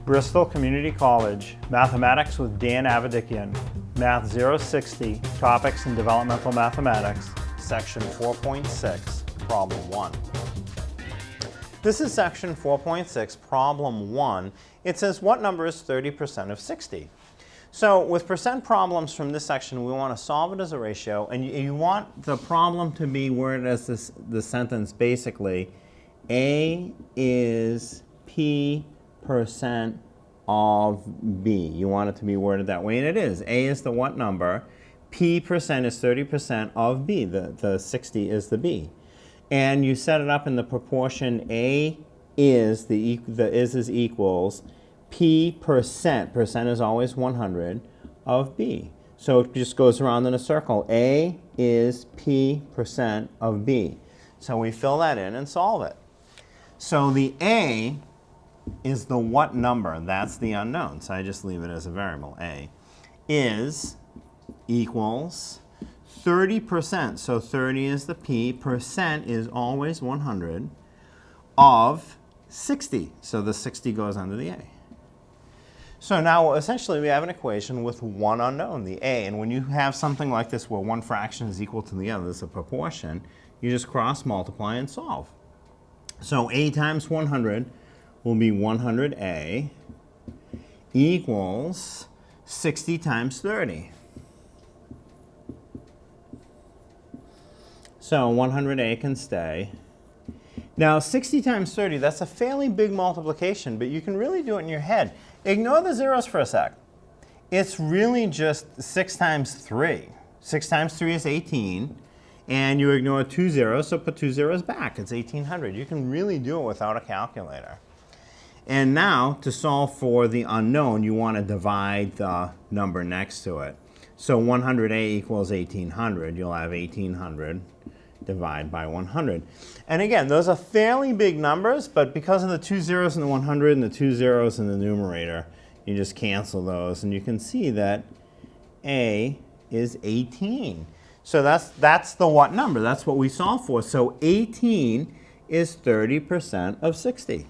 Bristol Community College, Mathematics with Dan Avedikian, Math 060, Topics in Developmental Mathematics, Section 4.6, Problem 1. This is Section 4.6, Problem 1. It says, what number is 30% of 60? So with percent problems from this section, we want to solve it as a ratio, and you want the problem to be worded as the sentence basically, A is P percent of B. You want it to be worded that way, and it is. A is the what number, P percent is 30% of B. The 60 is the B. And you set it up in the proportion A is, the is equals P percent is always 100, of B. So it just goes around in a circle. A is P percent of B. So we fill that in and solve it. So the A is the what number, that's the unknown, so I just leave it as a variable. A is equals 30%, so 30 is the P, percent is always 100, of 60, so the 60 goes under the A. So now essentially we have an equation with one unknown, the A, and when you have something like this where one fraction is equal to the other, it's a proportion, you just cross multiply and solve. So A times 100 will be 100A equals 60 times 30. So 100A can stay. Now 60 times 30, that's a fairly big multiplication, but you can really do it in your head. Ignore the zeros for a sec. It's really just 6 times 3. 6 times 3 is 18. And you ignore 2 zeros, so put 2 zeros back. It's 1800. You can really do it without a calculator. And now, to solve for the unknown, you want to divide the number next to it. So 100A equals 1800. You'll have 1800 divided by 100. And again, those are fairly big numbers, but because of the 2 zeros in the 100 and the 2 zeros in the numerator, you just cancel those. And you can see that A is 18. So that's the what number. That's what we solve for. So 18 is 30% of 60.